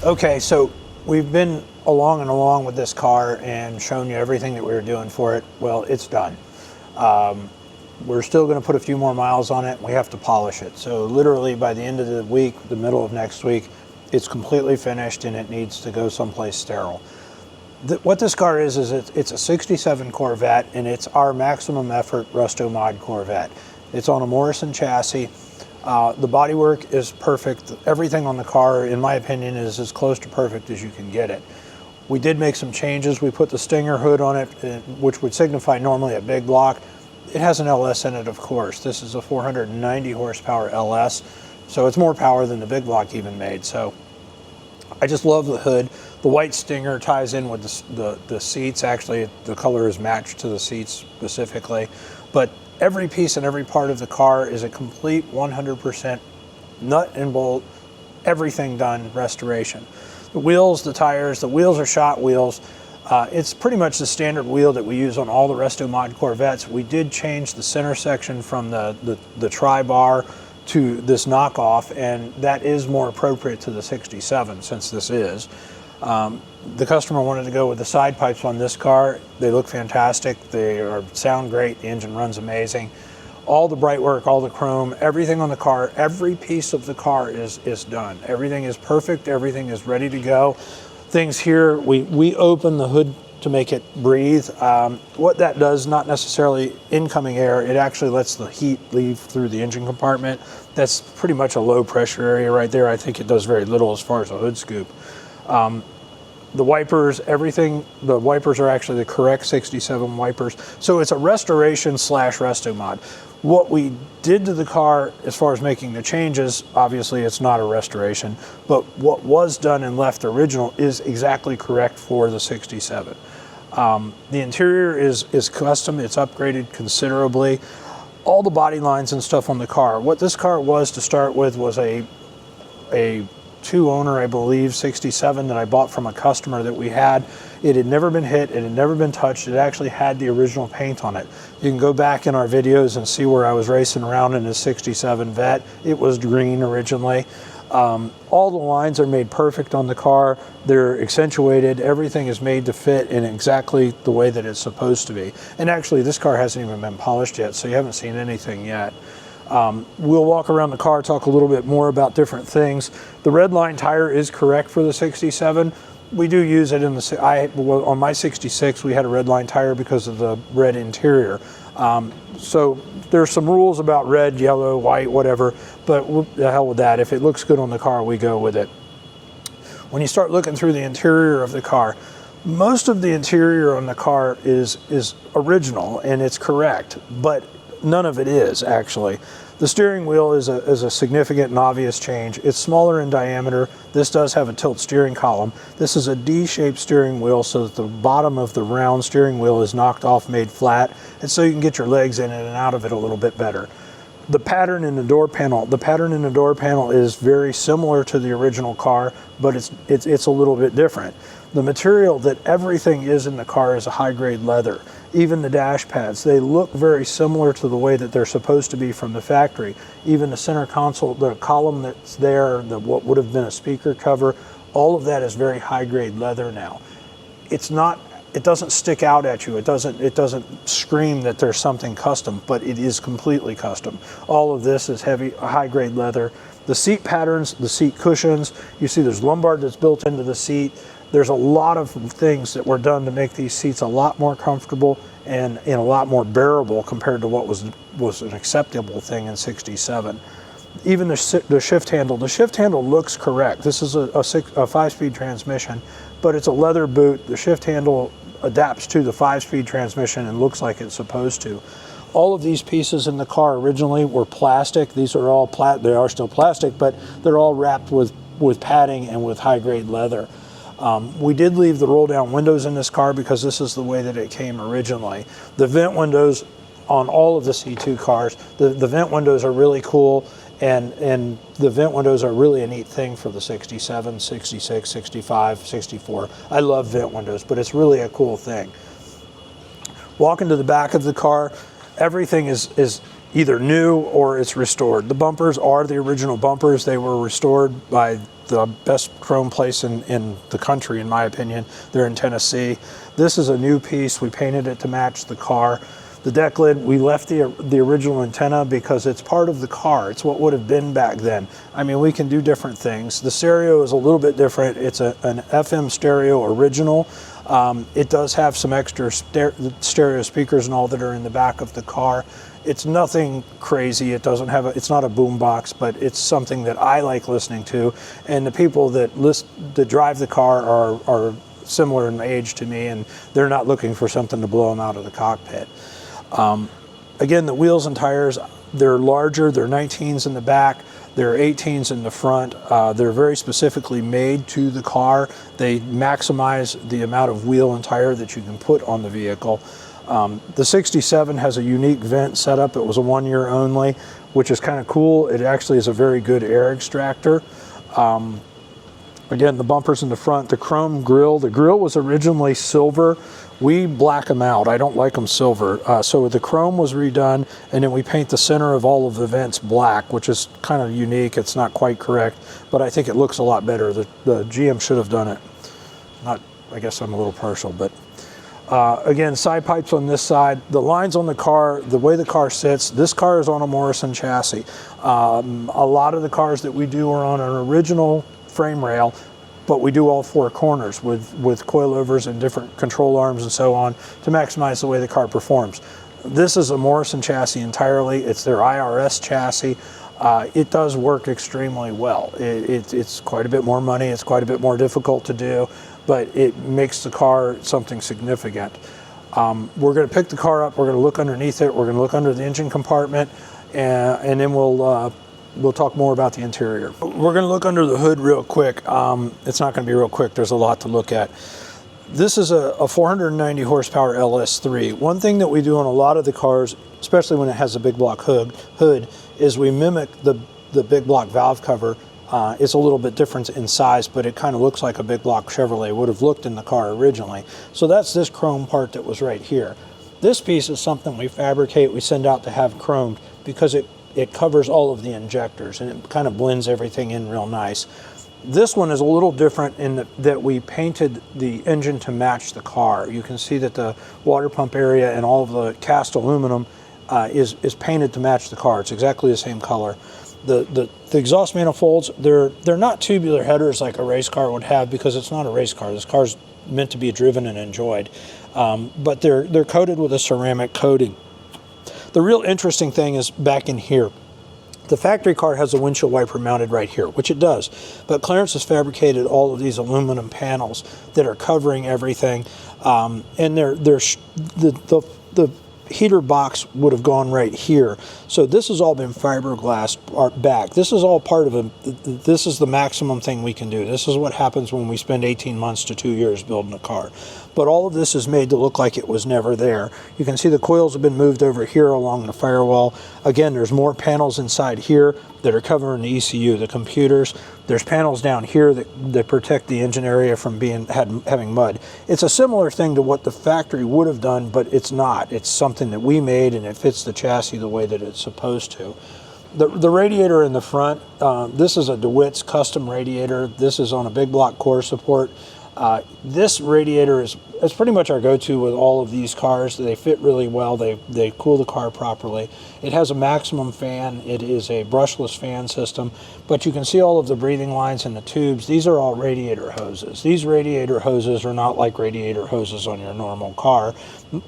Okay, so we've been along with this car and shown you everything that we were doing for it. Well, it's done. We're still going to put a few more miles on it. We have to polish it. So literally by the end of the week, the middle of next week, it's completely finished and it needs to go someplace sterile. What this car is it's a 67 Corvette, and it's our maximum effort Restomod Corvette. It's on a Morrison chassis. The bodywork is perfect. Everything on the car, in my opinion, is as close to perfect as you can get it. We did make some changes. We put the Stinger hood on it, which would signify normally a big block. It has an LS in it, of course. This is a 490 horsepower LS, so it's more power than the big block even made. So I just love the hood. The white Stinger ties in with the seats. Actually, the color is matched to the seats specifically. But every piece and every part of the car is a complete 100% nut and bolt, everything done restoration. The wheels, the tires, the wheels are Schott wheels. It's pretty much the standard wheel that we use on all the Restomod Corvettes. We did change the center section from the tri-bar to this knockoff, and that is more appropriate to the 67 since this is. The customer wanted to go with the side pipes on this car. They look fantastic. They sound great. The engine runs amazing. All the bright work, all the chrome, everything on the car, every piece of the car is done. Everything is perfect. Everything is ready to go. Things here, we open the hood to make it breathe. What that does, not necessarily incoming air, it actually lets the heat leave through the engine compartment. That's pretty much a low pressure area right there. I think it does very little as far as a hood scoop. The wipers, everything, the wipers are actually the correct 67 wipers. So it's a restoration slash Restomod. What we did to the car as far as making the changes, obviously it's not a restoration, but what was done and left original is exactly correct for the 67. The interior is custom, it's upgraded considerably. All the body lines and stuff on the car. What this car was to start with was a two-owner, I believe, 67 that I bought from a customer that we had. It had never been hit, it had never been touched, it actually had the original paint on it. You can go back in our videos and see where I was racing around in a 67 Vette. It was green originally. All the lines are made perfect on the car. They're accentuated. Everything is made to fit in exactly the way that it's supposed to be. And actually, this car hasn't even been polished yet, so you haven't seen anything yet. We'll walk around the car, talk a little bit more about different things. The red line tire is correct for the 67. We do use it in the, on my 66, we had a red line tire because of the red interior. So there's some rules about red, yellow, white, whatever, but the hell with that. If it looks good on the car, we go with it. When you start looking through the interior of the car, most of the interior on the car is original and it's correct, but none of it is actually. The steering wheel is a significant and obvious change. It's smaller in diameter. This does have a tilt steering column. This is a D-shaped steering wheel so that the bottom of the round steering wheel is knocked off, made flat, and so you can get your legs in and out of it a little bit better. The pattern in the door panel, is very similar to the original car, but it's a little bit different. The material that everything is in the car is a high-grade leather. Even the dash pads, they look very similar to the way that they're supposed to be from the factory. Even the center console, the column that's there, what would have been a speaker cover, all of that is very high-grade leather now. It doesn't stick out at you. It doesn't scream that there's something custom, but it is completely custom. All of this is heavy, high-grade leather. The seat patterns, the seat cushions, you see there's lumbar that's built into the seat. There's a lot of things that were done to make these seats a lot more comfortable and a lot more bearable compared to what was an acceptable thing in 67. Even the shift handle looks correct. This is a 5-speed transmission, but it's a leather boot. The shift handle adapts to the 5-speed transmission and looks like it's supposed to. All of these pieces in the car originally were plastic. These are all they are still plastic, but they're all wrapped with padding and with high-grade leather. We did leave the roll-down windows in this car because this is the way that it came originally. The vent windows on all of the C2 cars, the vent windows are really cool, and the vent windows are really a neat thing for the 67, 66, 65, 64. I love vent windows, but it's really a cool thing. Walking to the back of the car, everything is either new or it's restored. The bumpers are the original bumpers. They were restored by the best chrome place in the country, in my opinion. They're in Tennessee. This is a new piece. We painted it to match the car. The deck lid, we left the original antenna because it's part of the car. It's what would have been back then. I mean, we can do different things. The stereo is a little bit different. It's an FM stereo original. It does have some extra stereo speakers and all that are in the back of the car. It's nothing crazy. It doesn't have it's not a boom box, but it's something that I like listening to. And the people that drive the car are similar in age to me, and they're not looking for something to blow them out of the cockpit. Again, the wheels and tires, they're larger. They're 19s in the back. They're 18s in the front. They're very specifically made to the car. They maximize the amount of wheel and tire that you can put on the vehicle. The 67 has a unique vent setup. It was a 1 year only, which is kind of cool. It actually is a very good air extractor. Again, the bumpers in the front, the chrome grille. The grille was originally silver. We black them out. I don't like them silver. So the chrome was redone, and then we paint the center of all of the vents black, which is kind of unique. It's not quite correct, but I think it looks a lot better. The GM should have done it. I guess I'm a little partial, but again, side pipes on this side. The lines on the car, the way the car sits, this car is on a Morrison chassis. A lot of the cars that we do are on an original frame rail, but we do all four corners with coilovers and different control arms and so on to maximize the way the car performs. This is a Morrison chassis entirely. It's their IRS chassis. It does work extremely well. It's quite a bit more money. It's quite a bit more difficult to do, but it makes the car something significant. We're going to pick the car up. We're going to look underneath it. We're going to look under the engine compartment, and then we'll talk more about the interior. We're going to look under the hood real quick. It's not going to be real quick. There's a lot to look at. This is a 490 horsepower LS3. One thing that we do on a lot of the cars, especially when it has a big block hood, is we mimic the big block valve cover. It's a little bit different in size, but it kind of looks like a big block Chevrolet would have looked in the car originally. So that's this chrome part that was right here. This piece is something we fabricate, we send out to have chromed because it covers all of the injectors and it kind of blends everything in real nice. This one is a little different in that we painted the engine to match the car. You can see that the water pump area and all of the cast aluminum is painted to match the car. It's exactly the same color. The exhaust manifolds, they're not tubular headers like a race car would have because it's not a race car. This car's meant to be driven and enjoyed. But they're coated with a ceramic coating. The real interesting thing is back in here. The factory car has a windshield wiper mounted right here, which it does. But Clarence has fabricated all of these aluminum panels that are covering everything. And the heater box would have gone right here. So this has all been fiberglass back. This is all part of this is the maximum thing we can do. This is what happens when we spend 18 months to 2 years building a car. But all of this is made to look like it was never there. You can see the coils have been moved over here along the firewall. Again, there's more panels inside here that are covering the ECU, the computers. There's panels down here that protect the engine area from having mud. It's a similar thing to what the factory would have done, but it's not. It's something that we made and it fits the chassis the way that it's supposed to. The radiator in the front, this is a DeWitt's custom radiator. This is on a big block core support. This radiator is pretty much our go-to with all of these cars. They fit really well. They cool the car properly. It has a maximum fan. It is a brushless fan system, but you can see all of the breathing lines in the tubes. These are all radiator hoses. These radiator hoses are not like radiator hoses on your normal car.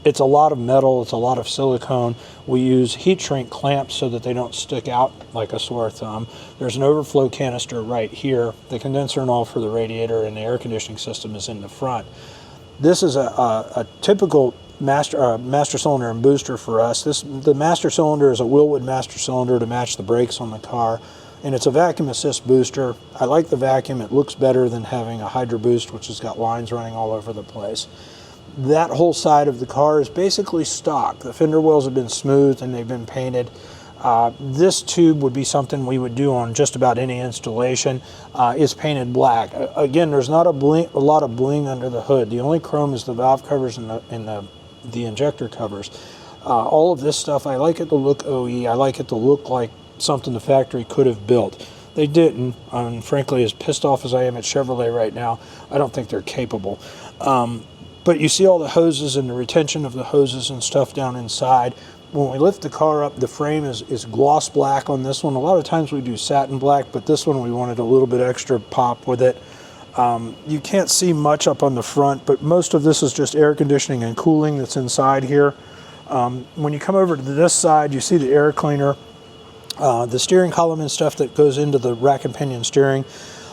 It's a lot of metal. It's a lot of silicone. We use heat shrink clamps so that they don't stick out like a sore thumb. There's an overflow canister right here. The condenser and all for the radiator and the air conditioning system is in the front. This is a typical master cylinder and booster for us. The master cylinder is a Willwood master cylinder to match the brakes on the car, and it's a vacuum assist booster. I like the vacuum. It looks better than having a Hydro Boost, which has got lines running all over the place. That whole side of the car is basically stock. The fender wells have been smoothed and they've been painted. This tube would be something we would do on just about any installation. It's painted black. Again, there's not a lot of bling under the hood. The only chrome is the valve covers and the injector covers. All of this stuff, I like it to look OE. I like it to look like something the factory could have built. They didn't, and frankly, as pissed off as I am at Chevrolet right now, I don't think they're capable. But you see all the hoses and the retention of the hoses and stuff down inside. When we lift the car up, the frame is gloss black on this one. A lot of times we do satin black, but this one we wanted a little bit extra pop with it. You can't see much up on the front, but most of this is just air conditioning and cooling that's inside here. When you come over to this side, you see the air cleaner, the steering column and stuff that goes into the rack and pinion steering.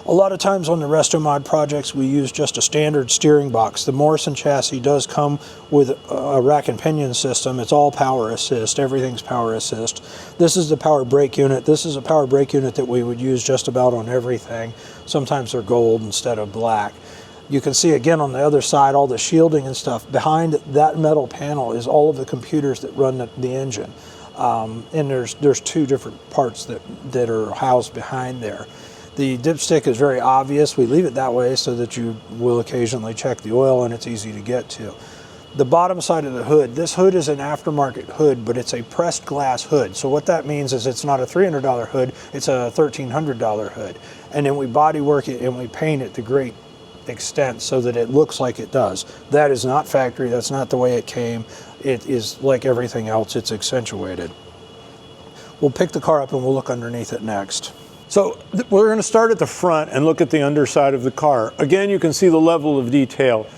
A lot of times on the Restomod projects, we use just a standard steering box. The Morrison chassis does come with a rack and pinion system. It's all power assist. Everything's power assist. This is the power brake unit. This is a power brake unit that we would use just about on everything. Sometimes they're gold instead of black. You can see again on the other side all the shielding and stuff. Behind that metal panel is all of the computers that run the engine. And there's two different parts that are housed behind there. The dipstick is very obvious. We leave it that way so that you will occasionally check the oil and it's easy to get to. The bottom side of the hood, this hood is an aftermarket hood, but it's a pressed glass hood. So what that means is it's not a $300 hood, it's a $1,300 hood. And then we body work it and we paint it to great extent so that it looks like it does. That is not factory, that's not the way it came. It is like everything else, it's accentuated. We'll pick the car up and we'll look underneath it next. So we're going to start at the front and look at the underside of the car. Again, you can see the level of detail.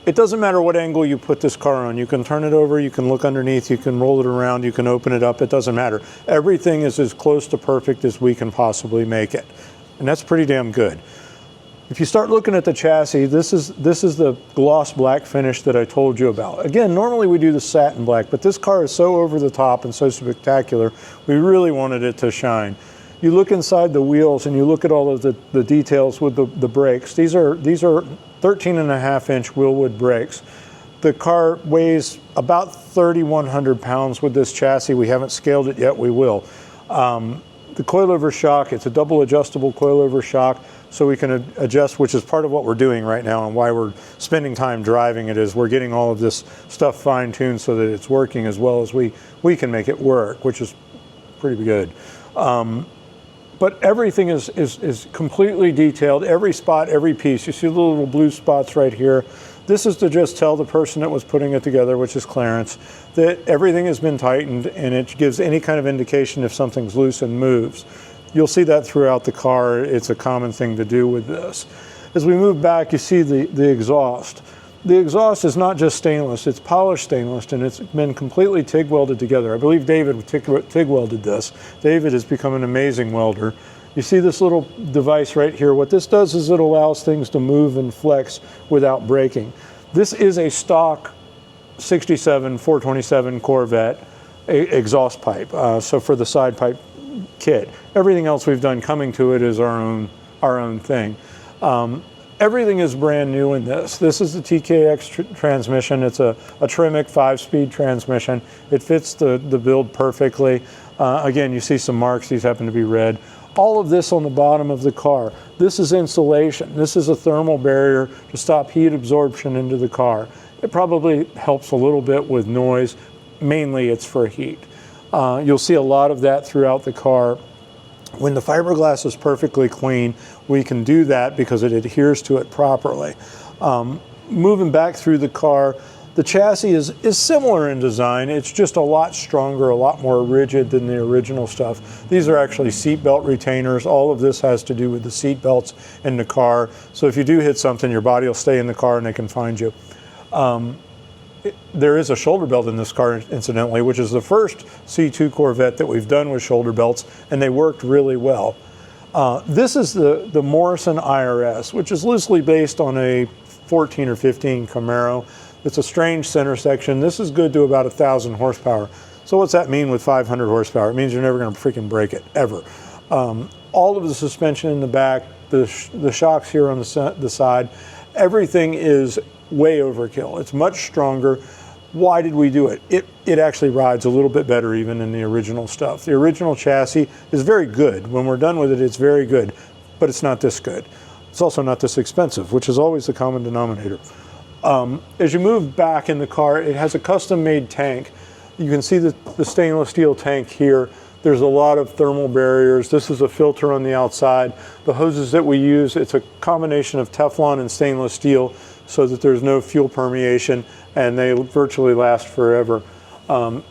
It doesn't matter what angle you put this car on. You can turn it over, you can look underneath, you can roll it around, you can open it up, it doesn't matter. Everything is as close to perfect as we can possibly make it. And that's pretty damn good. If you start looking at the chassis, this is the gloss black finish that I told you about. Again, normally we do the satin black, but this car is so over the top and so spectacular, we really wanted it to shine. You look inside the wheels and you look at all of the details with the brakes. These are 13.5-inch Wilwood brakes. The car weighs about 3,100 pounds with this chassis. We haven't scaled it yet, we will. The coilover shock, it's a double adjustable coilover shock, so we can adjust, which is part of what we're doing right now and why we're spending time driving it, is we're getting all of this stuff fine-tuned so that it's working as well as we can make it work, which is pretty good. But everything is completely detailed, every spot, every piece. You see the little blue spots right here. This is to just tell the person that was putting it together, which is Clarence, that everything has been tightened and it gives any kind of indication if something's loose and moves. You'll see that throughout the car. It's a common thing to do with this. As we move back, you see the exhaust. The exhaust is not just stainless, it's polished stainless, and it's been completely TIG welded together. I believe David TIG welded this. David has become an amazing welder. You see this little device right here. What this does is it allows things to move and flex without breaking. This is a stock 67 427 Corvette exhaust pipe, so for the side pipe kit. Everything else we've done coming to it is our own thing. Everything is brand new in this. This is the TKX transmission. It's a Tremec 5-speed transmission. It fits the build perfectly. Again, you see some marks. These happen to be red. All of this on the bottom of the car. This is insulation. This is a thermal barrier to stop heat absorption into the car. It probably helps a little bit with noise. Mainly it's for heat. You'll see a lot of that throughout the car. When the fiberglass is perfectly clean, we can do that because it adheres to it properly. Moving back through the car, the chassis is similar in design. It's just a lot stronger, a lot more rigid than the original stuff. These are actually seat belt retainers. All of this has to do with the seat belts in the car. So if you do hit something, your body will stay in the car and they can find you. There is a shoulder belt in this car, incidentally, which is the first C2 Corvette that we've done with shoulder belts, and they worked really well. This is the Morrison IRS, which is loosely based on a 14 or 15 Camaro. It's a strange center section. This is good to about 1,000 horsepower. So what's that mean with 500 horsepower? It means you're never going to freaking break it, ever. All of the suspension in the back, the shocks here on the side, everything is way overkill. It's much stronger. Why did we do it? It actually rides a little bit better even than the original stuff. The original chassis is very good. When we're done with it, it's very good, but it's not this good. It's also not this expensive, which is always the common denominator. As you move back in the car, it has a custom-made tank. You can see the stainless steel tank here. There's a lot of thermal barriers. This is a filter on the outside. The hoses that we use, it's a combination of Teflon and stainless steel so that there's no fuel permeation, and they virtually last forever.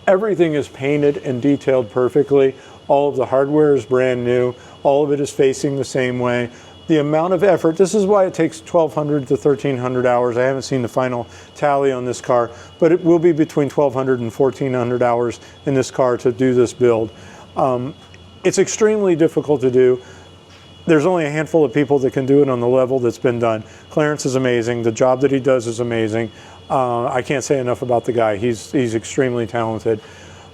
Everything is painted and detailed perfectly. All of the hardware is brand new. All of it is facing the same way. The amount of effort, this is why it takes 1,200 to 1,300 hours. I haven't seen the final tally on this car, but it will be between 1,200 and 1,400 hours in this car to do this build. It's extremely difficult to do. There's only a handful of people that can do it on the level that's been done. Clarence is amazing. The job that he does is amazing. I can't say enough about the guy. He's extremely talented.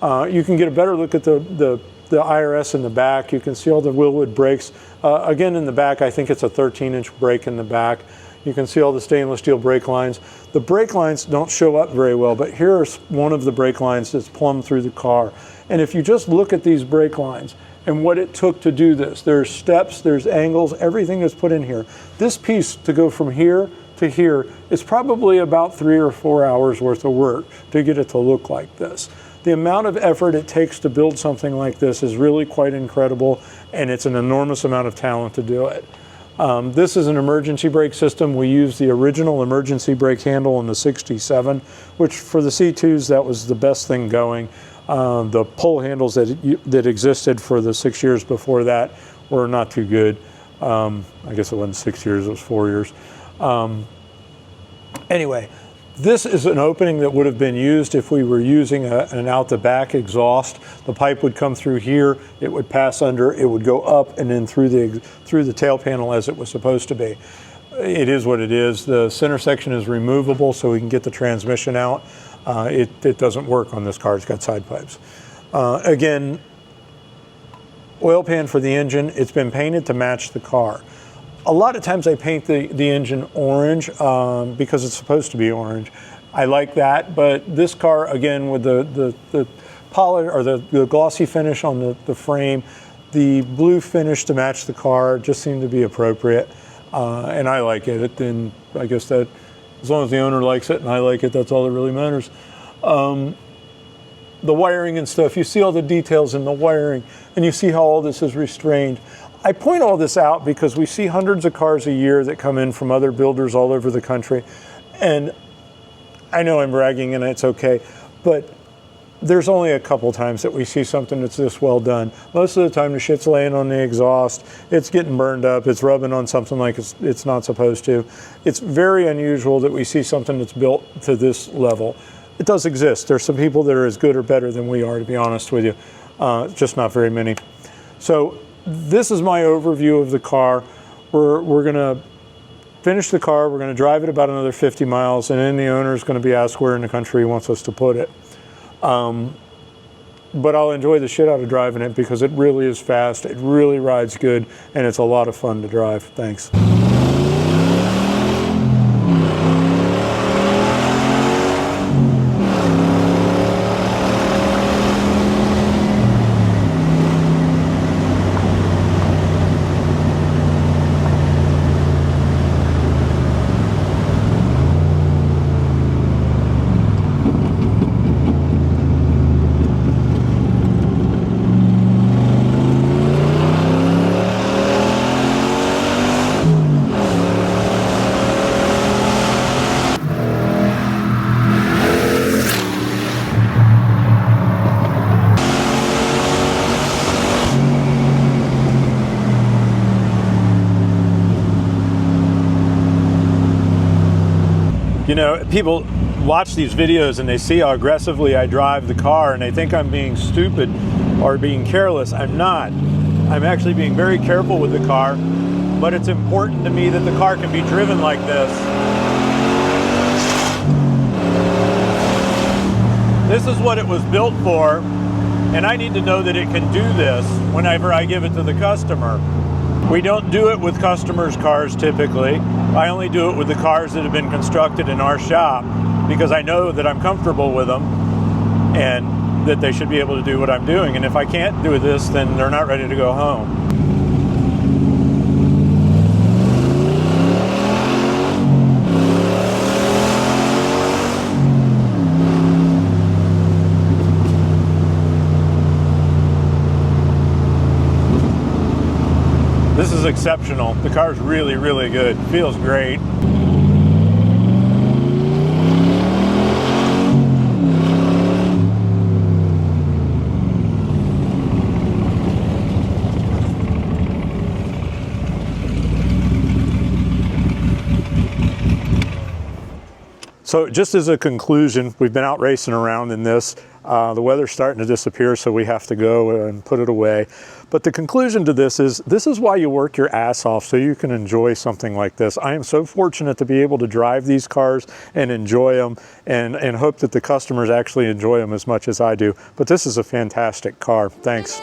You can get a better look at the IRS in the back. You can see all the Wilwood brakes. Again, in the back, I think it's a 13-inch brake in the back. You can see all the stainless steel brake lines. The brake lines don't show up very well, but here's one of the brake lines that's plumbed through the car. And if you just look at these brake lines and what it took to do this, there's steps, there's angles, everything is put in here. This piece to go from here to here is probably about 3 or 4 hours worth of work to get it to look like this. The amount of effort it takes to build something like this is really quite incredible, and it's an enormous amount of talent to do it. This is an emergency brake system. We use the original emergency brake handle in the 67, which for the C2s, that was the best thing going. The pull handles that existed for the 6 years before that were not too good. I guess it wasn't 6 years, it was 4 years. Anyway, this is an opening that would have been used if we were using an out the back exhaust. The pipe would come through here, it would pass under, it would go up and then through the tail panel as it was supposed to be. It is what it is. The center section is removable so we can get the transmission out. It doesn't work on this car, it's got side pipes. Again, oil pan for the engine, it's been painted to match the car. A lot of times I paint the engine orange because it's supposed to be orange. I like that, but this car, again, with the polish or the glossy finish on the frame, the blue finish to match the car just seemed to be appropriate, and I like it. And I guess that as long as the owner likes it and I like it, that's all that really matters. The wiring and stuff, you see all the details in the wiring, and you see how all this is restrained. I point all this out because we see hundreds of cars a year that come in from other builders all over the country. And I know I'm bragging and it's okay, but there's only a couple times that we see something that's this well done. Most of the time the shit's laying on the exhaust, it's getting burned up, it's rubbing on something like it's not supposed to. It's very unusual that we see something that's built to this level. It does exist. There's some people that are as good or better than we are, to be honest with you. Just not very many. So this is my overview of the car. We're gonna finish the car, we're gonna drive it about another 50 miles, and then the owner is gonna be asked where in the country he wants us to put it. But I'll enjoy the shit out of driving it because it really is fast, it really rides good, and it's a lot of fun to drive. Thanks. You know, people watch these videos and they see how aggressively I drive the car and they think I'm being stupid or being careless. I'm not. I'm actually being very careful with the car, but it's important to me that the car can be driven like this. This is what it was built for, and I need to know that it can do this whenever I give it to the customer. We don't do it with customers' cars typically. I only do it with the cars that have been constructed in our shop because I know that I'm comfortable with them and that they should be able to do what I'm doing. And if I can't do this, then they're not ready to go home. is exceptional. The car's really, really good. Feels great. So just as a conclusion, we've been out racing around in this. The weather's starting to disappear, so we have to go and put it away. But the conclusion to this is why you work your ass off, so you can enjoy something like this. I am so fortunate to be able to drive these cars and enjoy them, and hope that the customers actually enjoy them as much as I do. But this is a fantastic car. Thanks.